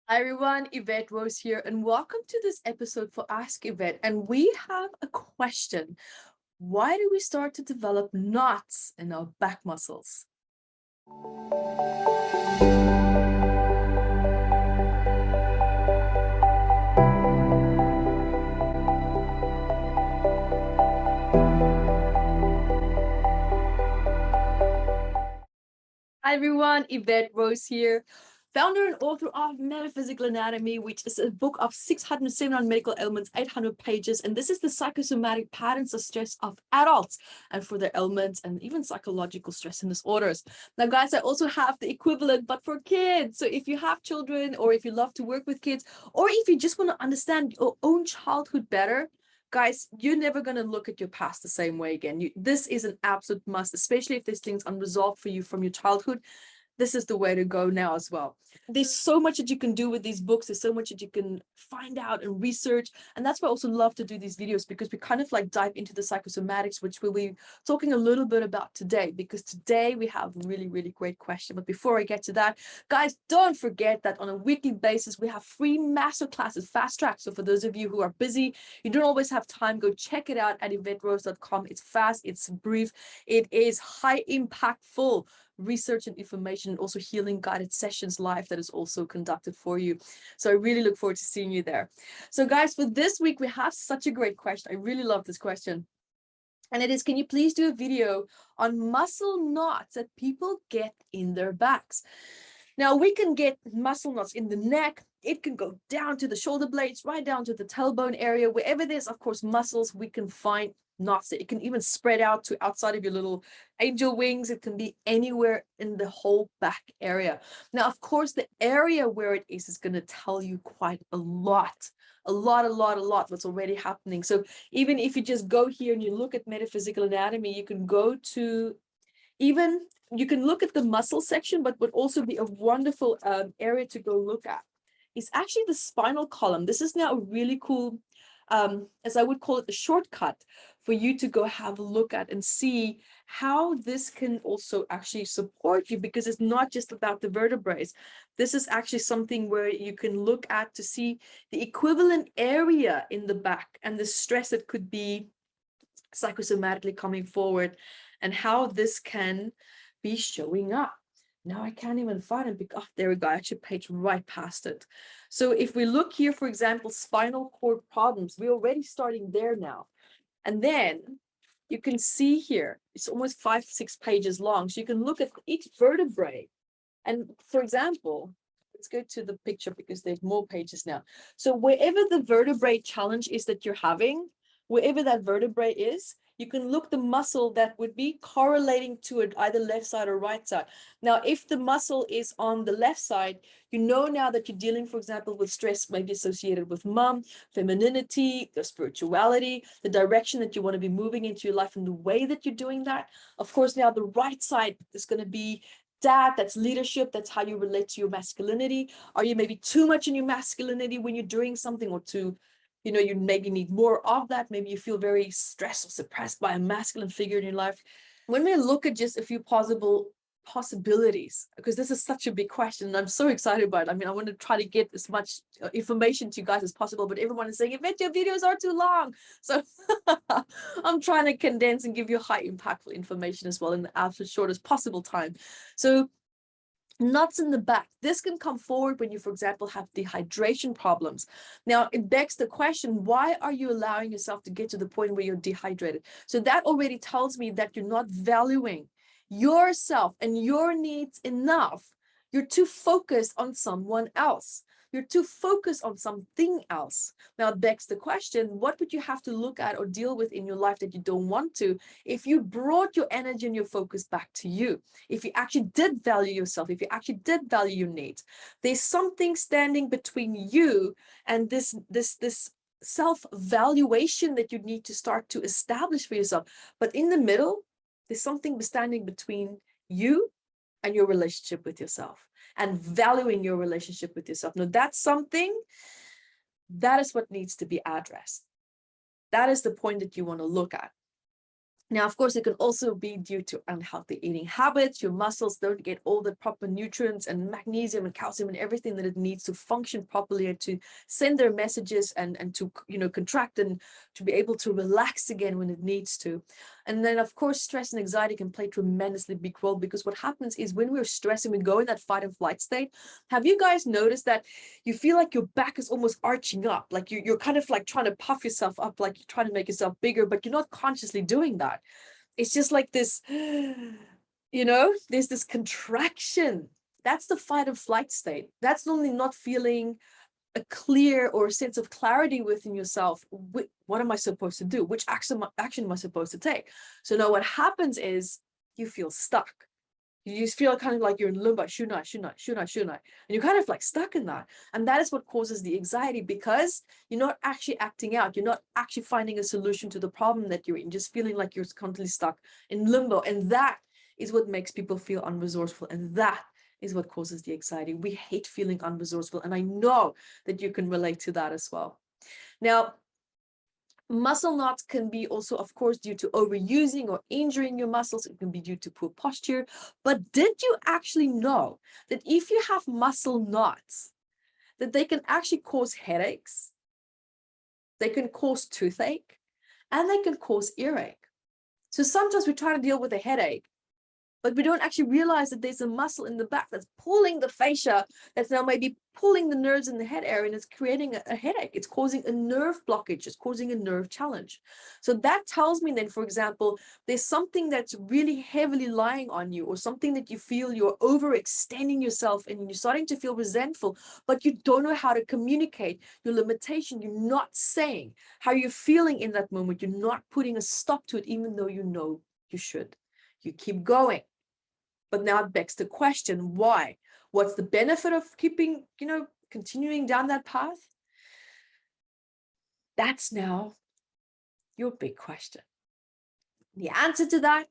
Hi everyone, Evette Rose here, and welcome to this episode for Ask Evette. And we have a question. Why do we start to develop knots in our back muscles? Hi everyone, Evette Rose here, founder and author of Metaphysical Anatomy, which is a book of 679 medical ailments, 800 pages. And this is the psychosomatic patterns of stress of adults and for their ailments and even psychological stress and disorders. Now, guys, I also have the equivalent, but for kids. So if you have children or if you love to work with kids, or if you just want to understand your own childhood better, guys, you're never going to look at your past the same way again. This is an absolute must, especially if there's things unresolved for you from your childhood. This is the way to go now as well. There's so much that you can do with these books. There's so much that you can find out and research. And that's why I also love to do these videos, because we kind of like dive into the psychosomatics, which we'll be talking a little bit about today, because today we have a really, really great question. But before I get to that, guys, don't forget that on a weekly basis, we have free master classes, fast track. So for those of you who are busy, you don't always have time, go check it out at evetterose.com. It's fast, it's brief, it is high impactful research and information, and also healing guided sessions live that is also conducted for you. So I really look forward to seeing you there. So guys, for this week, we have such a great question. I really love this question. And it is, can you please do a video on muscle knots that people get in their backs? Now, we can get muscle knots in the neck. It can go down to the shoulder blades, right down to the tailbone area. Wherever there's, of course, muscles, we can find knots. It can even spread out to outside of your little angel wings. It can be anywhere in the whole back area. Now, of course, the area where it is going to tell you quite a lot what's already happening. So even if you just go here and you look at metaphysical anatomy, you can go to even, you can look at the muscle section, but would also be a wonderful area to go look at. It's actually the spinal column. This is now a really cool, as I would call it, a shortcut for you to go have a look at and see how this can also actually support you, because it's not just about the vertebrae. This is actually something where you can look at to see the equivalent area in the back and the stress that could be psychosomatically coming forward, and how this can be showing up. Now I can't even find it because, oh, there we go. I actually paged right past it. So if we look here, for example, spinal cord problems, we're already starting there now. And then you can see here, it's almost 5-6 pages long. So you can look at each vertebrae. And for example, let's go to the picture because there's more pages now. So wherever the vertebrae challenge is that you're having, wherever that vertebrae is, you can look the muscle that would be correlating to it, either left side or right side. Now, if the muscle is on the left side, you know now that you're dealing, for example, with stress maybe associated with mom, femininity, the spirituality, the direction that you want to be moving into your life and the way that you're doing that. Of course, now the right side is going to be dad, that's leadership, that's how you relate to your masculinity. Are you maybe too much in your masculinity when you're doing something, or too, you maybe need more of that? Maybe you feel very stressed or suppressed by a masculine figure in your life. When we look at just a few possibilities, because this is such a big question and I'm so excited about it. I mean, I want to try to get as much information to you guys as possible, but everyone is saying, Evette, your videos are too long. So I'm trying to condense and give you high impactful information as well in the absolute shortest possible time. So knots in the back, this can come forward when you, for example, have dehydration problems. Now, it begs the question, why are you allowing yourself to get to the point where you're dehydrated? So that already tells me that you're not valuing yourself and your needs enough. You're too focused on someone else. You're too focused on something else. Now, it begs the question, what would you have to look at or deal with in your life that you don't want to, if you brought your energy and your focus back to you? If you actually did value yourself, if you actually did value your needs, there's something standing between you and this self-valuation that you need to start to establish for yourself. But in the middle, there's something standing between you and your relationship with yourself, and valuing your relationship with yourself. Now, that's something, that is what needs to be addressed. That is the point that you want to look at. Now, of course, it can also be due to unhealthy eating habits. Your muscles don't get all the proper nutrients and magnesium and calcium and everything that it needs to function properly and to send their messages and to, contract and to be able to relax again when it needs to. And then, of course, stress and anxiety can play tremendously big role, because what happens is when we're stressing, we go in that fight and flight state. Have you guys noticed that you feel like your back is almost arching up, like you're kind of like trying to puff yourself up, like you're trying to make yourself bigger, but you're not consciously doing that? It's just like this, there's this contraction. That's the fight or flight state. That's normally not feeling a clear or a sense of clarity within yourself. What am I supposed to do? Which action am I supposed to take? So now what happens is you feel stuck. You just feel kind of like you're in limbo. Shouldn't I? And you're kind of like stuck in that. And that is what causes the anxiety, because you're not actually acting out. You're not actually finding a solution to the problem that you're in, just feeling like you're constantly stuck in limbo. And that is what makes people feel unresourceful. And that is what causes the anxiety. We hate feeling unresourceful. And I know that you can relate to that as well. Now, muscle knots can be also, of course, due to overusing or injuring your muscles. It can be due to poor posture. But did you actually know that if you have muscle knots, that they can actually cause headaches, they can cause toothache, and they can cause earache? So sometimes we try to deal with a headache, but we don't actually realize that there's a muscle in the back that's pulling the fascia, that's now maybe pulling the nerves in the head area, and it's creating a headache. It's causing a nerve blockage. It's causing a nerve challenge. So that tells me then, for example, there's something that's really heavily lying on you, or something that you feel you're overextending yourself and you're starting to feel resentful, but you don't know how to communicate your limitation. You're not saying how you're feeling in that moment. You're not putting a stop to it, even though you know you should. You keep going. But now it begs the question, why? What's the benefit of keeping, continuing down that path? That's now your big question. The answer to that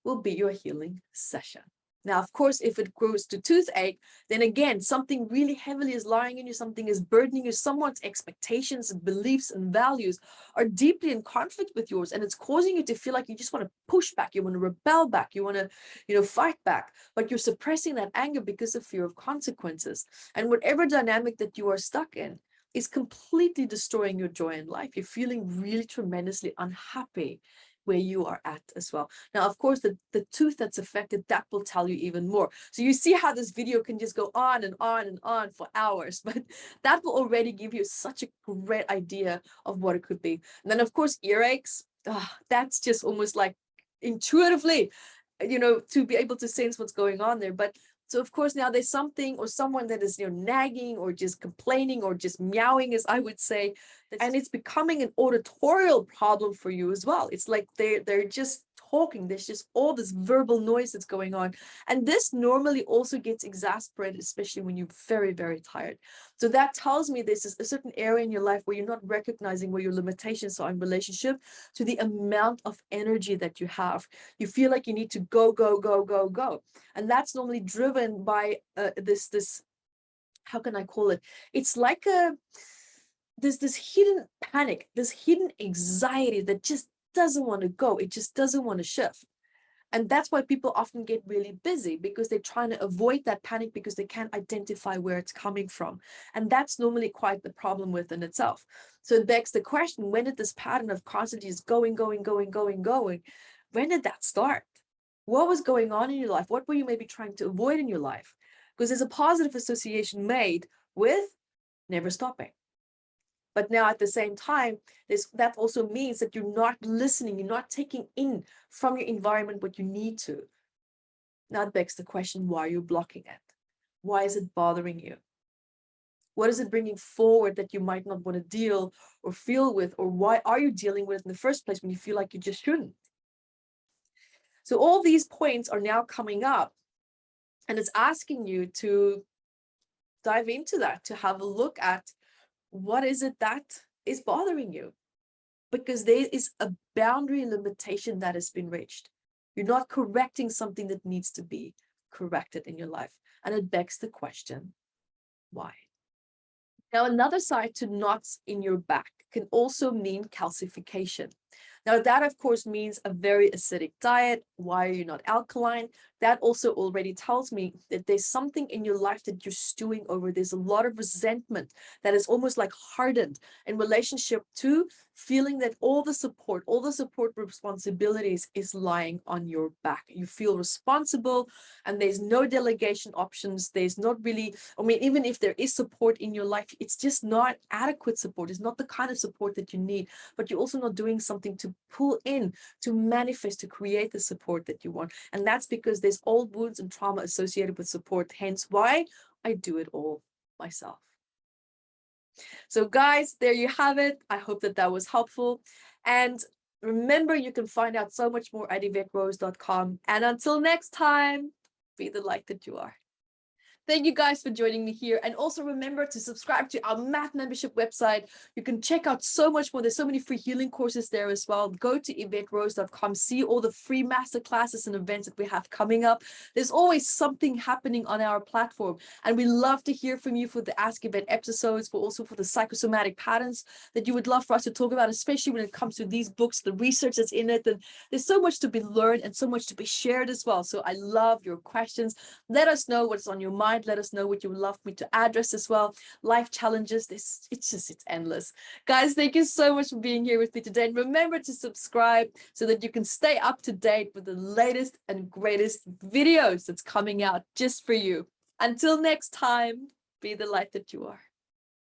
will be your healing session. Now, of course, if it grows to toothache, then again, something really heavily is lying in you, something is burdening you, someone's expectations and beliefs and values are deeply in conflict with yours, and it's causing you to feel like you just want to push back, you want to rebel back, you want to, fight back, but you're suppressing that anger because of fear of consequences. And whatever dynamic that you are stuck in is completely destroying your joy in life. You're feeling really tremendously unhappy where you are at as well. Now, of course, the tooth that's affected, that will tell you even more. So you see how this video can just go on and on and on for hours, but that will already give you such a great idea of what it could be. And then, of course, earaches, that's just almost like intuitively, to be able to sense what's going on there. But so, of course, now there's something or someone that is, nagging or just complaining or just meowing, as I would say, and it's becoming an auditorial problem for you as well. It's like they're just talking. There's just all this verbal noise that's going on. And this normally also gets exasperated, especially when you're very, very tired. So that tells me there's a certain area in your life where you're not recognizing where your limitations are in relationship to the amount of energy that you have. You feel like you need to go, go, go, go, go. And that's normally driven by this, how can I call it? It's like this hidden panic, this hidden anxiety that just doesn't want to go. It just doesn't want to shift. And that's why people often get really busy, because they're trying to avoid that panic because they can't identify where it's coming from. And that's normally quite the problem within itself. So it begs the question, when did this pattern of constantly just going, when did that start? What was going on in your life? What were you maybe trying to avoid in your life? Because there's a positive association made with never stopping. But now at the same time, that also means that you're not listening, you're not taking in from your environment what you need to. Now it begs the question, why are you blocking it? Why is it bothering you? What is it bringing forward that you might not want to deal or feel with? Or why are you dealing with it in the first place when you feel like you just shouldn't? So all these points are now coming up, and it's asking you to dive into that, to have a look at what is it that is bothering you? Because there is a boundary limitation that has been reached. You're not correcting something that needs to be corrected in your life. And it begs the question, why? Now, another side to knots in your back can also mean calcification. Now, that of course means a very acidic diet. Why are you not alkaline? That also already tells me that there's something in your life that you're stewing over. There's a lot of resentment that is almost like hardened in relationship to feeling that all the support responsibilities is lying on your back. You feel responsible and there's no delegation options. There's not really, I mean, even if there is support in your life, it's just not adequate support. It's not the kind of support that you need, but you're also not doing something to pull in, to manifest, to create the support that you want. And that's because there's old wounds and trauma associated with support, hence why I do it all myself. So guys, there you have it. I hope that that was helpful. And remember, you can find out so much more at evetterose.com. And until next time, be the light that you are. Thank you guys for joining me here. And also remember to subscribe to our math membership website. You can check out so much more. There's so many free healing courses there as well. Go to evetterose.com, see all the free master classes and events that we have coming up. There's always something happening on our platform. And we love to hear from you for the Ask Evette episodes, but also for the psychosomatic patterns that you would love for us to talk about, especially when it comes to these books, the research that's in it. And there's so much to be learned and so much to be shared as well. So I love your questions. Let us know what's on your mind. Let us know what you would love me to address as well. Life challenges, it's endless. Guys, thank you so much for being here with me today. And remember to subscribe so that you can stay up to date with the latest and greatest videos that's coming out just for you. Until next time, be the light that you are.